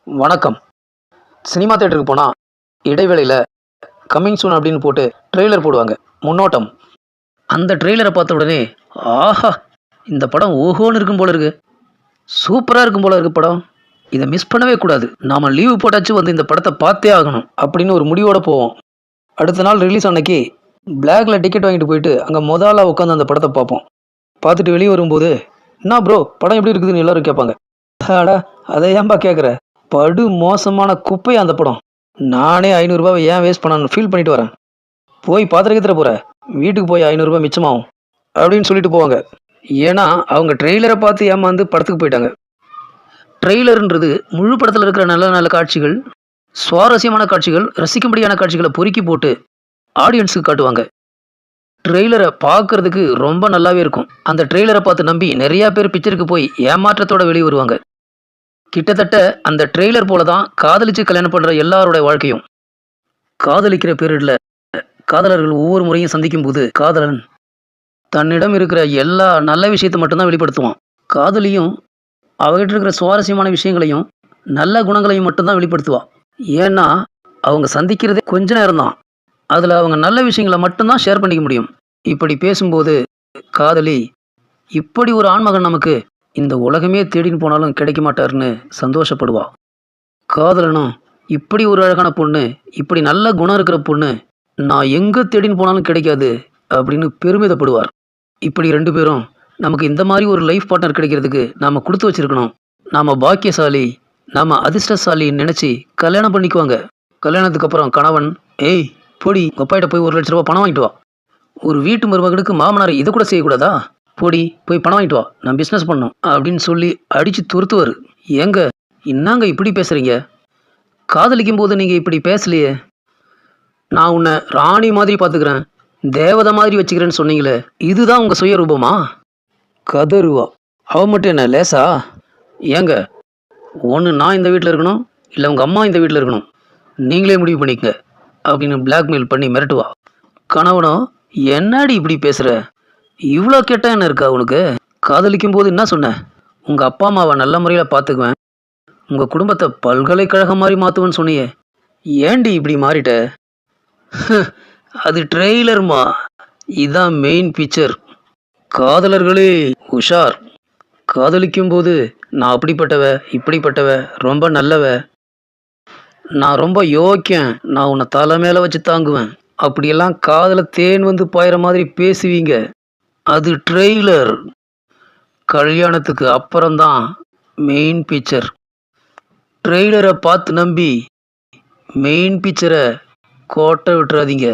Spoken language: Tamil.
வணக்கம். சினிமா தியேட்டருக்கு போனால் இடைவேளையில் கம்மிங் சூன் அப்படின்னு போட்டு ட்ரெய்லர் போடுவாங்க. முன்னோட்டம். அந்த ட்ரெய்லரை பார்த்த உடனே ஆஹா, இந்த படம் ஓஹோன்னு இருக்கும் போல இருக்கு, சூப்பராக இருக்கும் போல இருக்கு படம், இதை மிஸ் பண்ணவே கூடாது, நாம் லீவு போட்டாச்சும் வந்து இந்த படத்தை பார்த்தே ஆகணும் அப்படின்னு ஒரு முடிவோடு போவோம். அடுத்த நாள் ரிலீஸ் அன்னைக்கு பிளாக்ல டிக்கெட் வாங்கிட்டு போயிட்டு அங்கே முதல்ல உட்காந்து அந்த படத்தை பார்ப்போம். பார்த்துட்டு வெளியே வரும்போது என்ன ப்ரோ படம் எப்படி இருக்குதுன்னு எல்லோரும் கேட்பாங்க. ஆடா, அதை ஏன்பா கேட்குற, படு மோசமான குப்பையா அந்த படம், நானே 500 ஏன் வேஸ்ட் பண்ணான்னு ஃபீல் பண்ணிட்டு வரேன், போய் பாத்திரக்கத்துல போகிற, வீட்டுக்கு போய் 500 மிச்சமாகும் அப்படின்னு சொல்லிட்டு போவாங்க. ஏன்னா அவங்க ட்ரெய்லரை பார்த்து ஏமாந்து படத்துக்கு போயிட்டாங்க. ட்ரெய்லருன்றது முழு படத்தில் இருக்கிற நல்ல நல்ல காட்சிகள், சுவாரஸ்யமான காட்சிகள், ரசிக்கும்படியான காட்சிகளை பொறுக்கி போட்டு ஆடியன்ஸுக்கு காட்டுவாங்க. ட்ரெய்லரை பார்க்கறதுக்கு ரொம்ப நல்லாவே இருக்கும். அந்த ட்ரெய்லரை பார்த்து நம்பி நிறையா பேர் பிக்சருக்கு போய் ஏமாற்றத்தோட வெளியே வருவாங்க. கிட்டத்தட்ட அந்த ட்ரெய்லர் போல தான் காதலிச்சு கல்யாணம் பண்ணுற எல்லாரோட வாழ்க்கையும். காதலிக்கிற பீரியடில் காதலர்கள் ஒவ்வொரு முறையும் சந்திக்கும் போது காதலன் தன்னிடம் இருக்கிற எல்லா நல்ல விஷயத்தை மட்டும்தான் வெளிப்படுத்துவான். காதலியும் அவகிட்ட இருக்கிற சுவாரஸ்யமான விஷயங்களையும் நல்ல குணங்களையும் மட்டும்தான் வெளிப்படுத்துவான். ஏன்னா அவங்க சந்திக்கிறதே கொஞ்ச நேரம் தான், அதில் அவங்க நல்ல விஷயங்களை மட்டும்தான் ஷேர் பண்ணிக்க முடியும். இப்படி பேசும்போது காதலி இப்படி ஒரு ஆண்மகன் நமக்கு இந்த உலகமே தேடின்னு போனாலும் கிடைக்க மாட்டாருன்னு சந்தோஷப்படுவா. காதலனும் இப்படி ஒரு அழகான பொண்ணு, இப்படி நல்ல குணம் இருக்கிற பொண்ணு நான் எங்கே தேடின்னு போனாலும் கிடைக்காது அப்படின்னு பெருமிதப்படுவார். இப்படி ரெண்டு பேரும் நமக்கு இந்த மாதிரி ஒரு லைஃப் பார்ட்னர் கிடைக்கிறதுக்கு நாம் கொடுத்து வச்சிருக்கணும், நாம் பாக்கியசாலி, நாம் அதிர்ஷ்டசாலின்னு நினச்சி கல்யாணம் பண்ணிக்குவாங்க. கல்யாணத்துக்கு அப்புறம் கணவன் ஏய் பொடி அப்பாயிட்ட போய் 1 லட்ச ரூபா பணம் வாங்கிட்டு வா, ஒரு வீட்டு மருமகனுக்கு மாமனார் இதை கூட செய்யக்கூடாதா, போடி போய் பணம் வாங்கிட்டு வா, நான் பிஸ்னஸ் பண்ணோம் அப்படின்னு சொல்லி அடித்து துருத்துவார். ஏங்க என்னங்க இப்படி பேசுகிறீங்க, காதலிக்கும் போது நீங்கள் இப்படி பேசலையே, நான் உன்னை ராணி மாதிரி பார்த்துக்கிறேன், தேவதை மாதிரி வச்சுக்கிறேன்னு சொன்னீங்களே, இதுதான் உங்கள் சுயரூபமா? கதருவா. அவன் மட்டும் என்ன லேசா? ஏங்க ஒன்று நான் இந்த வீட்டில் இருக்கணும், இல்லை உங்கள் அம்மா இந்த வீட்டில் இருக்கணும், நீங்களே முடிவு பண்ணிக்கங்க அப்படின்னு பிளாக்மெயில் பண்ணி மிரட்டுவா. கணவனோ என்னடி இப்படி பேசுகிற, இவ்வளோ கெட்ட என்ன இருக்கா உனக்கு, காதலிக்கும் போது என்ன சொன்ன, உங்கள் அப்பா அம்மாவை நல்ல முறையில் பார்த்துக்குவேன், உங்கள் குடும்பத்தை பல்கலைக்கழகம் மாதிரி மாற்றுவேன்னு சொன்னியே, ஏண்டி இப்படி மாறிட்ட? அது ட்ரெய்லர்மா, இதுதான் மெயின் பிக்சர். காதலர்களே உஷார், காதலிக்கும் போது நான் அப்படிப்பட்டவ இப்படிப்பட்டவ, ரொம்ப நல்லவ, நான் ரொம்ப யோக்கியன், நான் உன்னை தலை மேலே வச்சு தாங்குவேன், அப்படியெல்லாம் காதல தேன் வந்து பாயிற மாதிரி பேசுவீங்க. அது ட்ரெய்லர். கல்யாணத்துக்கு அப்புறம்தான் மெயின் பிக்சர். ட்ரெய்லரை பார்த்து நம்பி மெயின் பிக்சரை கோட்டை விட்டுறாதீங்க.